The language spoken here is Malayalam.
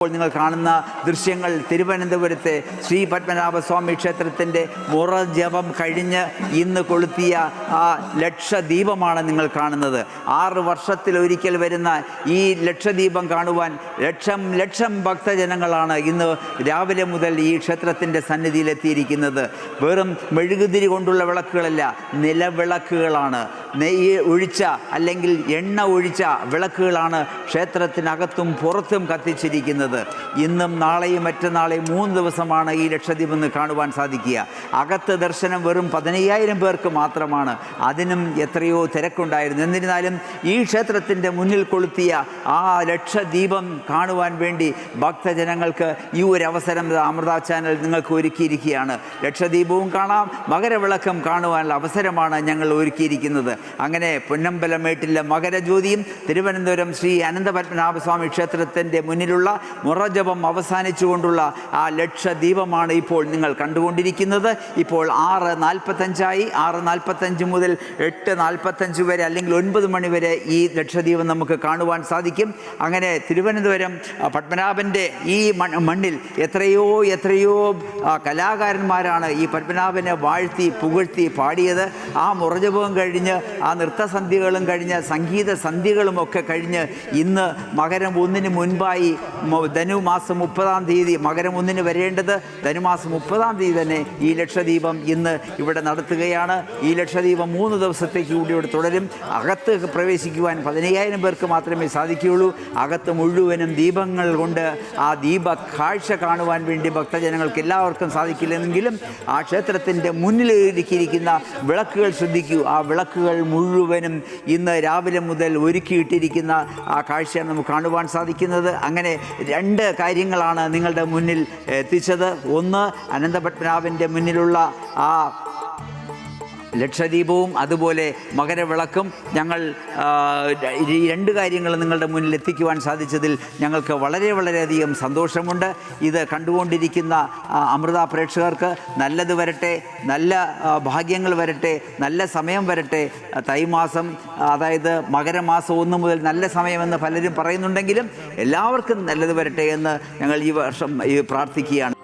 ഇപ്പോൾ നിങ്ങൾ കാണുന്ന ദൃശ്യങ്ങൾ തിരുവനന്തപുരത്തെ ശ്രീ പത്മനാഭസ്വാമി ക്ഷേത്രത്തിൻ്റെ മുറ ജപം കഴിഞ്ഞ് ഇന്ന് കൊളുത്തിയ ആ ലക്ഷദീപമാണ് നിങ്ങൾ കാണുന്നത്. 6 വർഷത്തിലൊരിക്കൽ വരുന്ന ഈ ലക്ഷദീപം കാണുവാൻ ലക്ഷം ഭക്തജനങ്ങളാണ് ഇന്ന് രാവിലെ മുതൽ ഈ ക്ഷേത്രത്തിൻ്റെ സന്നിധിയിലെത്തിയിരിക്കുന്നത്. വെറും മെഴുകുതിരി കൊണ്ടുള്ള വിളക്കുകളല്ല, നിലവിളക്കുകളാണ്. നെയ്യ് ഒഴിച്ച അല്ലെങ്കിൽ എണ്ണ ഒഴിച്ച വിളക്കുകളാണ് ക്ഷേത്രത്തിനകത്തും പുറത്തും കത്തിച്ചിരിക്കുന്നത്. ഇന്നും നാളെയും മറ്റന്നാളെയും 3 ദിവസമാണ് ഈ ലക്ഷദ്വീപ് കാണുവാൻ സാധിക്കുക. അകത്ത് ദർശനം വെറും 15,000 പേർക്ക് മാത്രമാണ്. അതിനും എത്രയോ തിരക്കുണ്ടായിരുന്നു. എന്നിരുന്നാലും ഈ ക്ഷേത്രത്തിൻ്റെ മുന്നിൽ കൊളുത്തിയ ആ ലക്ഷദീപം കാണുവാൻ വേണ്ടി ഭക്തജനങ്ങൾക്ക് ഈ ഒരു അവസരം അമൃത ചാനൽ നിങ്ങൾക്ക് ഒരുക്കിയിരിക്കുകയാണ്. ലക്ഷദീപവും കാണാം, മകരവിളക്കം കാണുവാനുള്ള അവസരമാണ് ഞങ്ങൾ ഒരുക്കിയിരിക്കുന്നത്. അങ്ങനെ പൊന്നമ്പലമേട്ടിലെ മകരജ്യോതിയും തിരുവനന്തപുരം ശ്രീ അനന്തപത്മനാഭസ്വാമി ക്ഷേത്രത്തിൻ്റെ മുന്നിലുള്ള മുറജപം അവസാനിച്ചുകൊണ്ടുള്ള ആ ലക്ഷദീപമാണ് ഇപ്പോൾ നിങ്ങൾ കണ്ടുകൊണ്ടിരിക്കുന്നത്. ഇപ്പോൾ 6:45 6:45 മുതൽ 8:45 വരെ അല്ലെങ്കിൽ 9 മണി വരെ ഈ ലക്ഷദീപം നമുക്ക് കാണുവാൻ സാധിക്കും. അങ്ങനെ തിരുവനന്തപുരം പത്മനാഭൻ്റെ ഈ മണ്ണിൽ എത്രയോ കലാകാരന്മാരാണ് ഈ പത്മനാഭനെ വാഴ്ത്തി പുകഴ്ത്തി പാടിയത്. ആ മുറജപവും കഴിഞ്ഞ് ആ നൃത്തസന്ധ്യകളും കഴിഞ്ഞ് സംഗീത സന്ധ്യകളുമൊക്കെ കഴിഞ്ഞ് ഇന്ന് മകരം 1-ന് മുൻപായി ധനുമാസം 30-ാം തീയതി മകരം 1-ന് വരേണ്ടത് ധനുമാസം 30-ാം തീയതി തന്നെ ഈ ലക്ഷദീപം ഇന്ന് ഇവിടെ നടത്തുകയാണ്. ഈ ലക്ഷദീപം 3 ദിവസത്തേക്ക് കൂടി ഇവിടെ തുടരും. അകത്ത് പ്രവേശിക്കുവാൻ 15,000 പേർക്ക് മാത്രമേ സാധിക്കുകയുള്ളൂ. അകത്ത് മുഴുവനും ദീപങ്ങൾ കൊണ്ട് ആ ദീപ കാഴ്ച കാണുവാൻ വേണ്ടി ഭക്തജനങ്ങൾക്ക് എല്ലാവർക്കും സാധിക്കില്ലെങ്കിലും ആ ക്ഷേത്രത്തിൻ്റെ മുന്നിലിരിക്കുന്ന വിളക്കുകൾ ശ്രദ്ധിക്കൂ. ആ വിളക്കുകൾ മുഴുവനും ഇന്ന് രാവിലെ മുതൽ ഒരുക്കിയിട്ടിരിക്കുന്ന ആ കാഴ്ചയാണ് നമുക്ക് കാണുവാൻ സാധിക്കുന്നത്. അങ്ങനെ 2 കാര്യങ്ങളാണ് നിങ്ങളുടെ മുന്നിൽ എത്തിച്ചത്. ഒന്ന്, അനന്തപത്മനാഭൻ്റെ മുന്നിലുള്ള ആ ലക്ഷദീപവും അതുപോലെ മകരവിളക്കും. ഞങ്ങൾ ഈ 2 കാര്യങ്ങൾ നിങ്ങളുടെ മുന്നിൽ എത്തിക്കുവാൻ സാധിച്ചതിൽ ഞങ്ങൾക്ക് വളരെയധികം സന്തോഷമുണ്ട്. ഇത് കണ്ടുകൊണ്ടിരിക്കുന്ന അമൃത പ്രേക്ഷകർക്ക് നല്ലത് വരട്ടെ, നല്ല ഭാഗ്യങ്ങൾ വരട്ടെ, നല്ല സമയം വരട്ടെ. തൈമാസം, അതായത് മകരമാസം 1 മുതൽ നല്ല സമയമെന്ന് പലരും പറയുന്നുണ്ടെങ്കിലും എല്ലാവർക്കും നല്ലത് വരട്ടെ എന്ന് ഞങ്ങൾ ഈ വർഷം പ്രാർത്ഥിക്കുകയാണ്.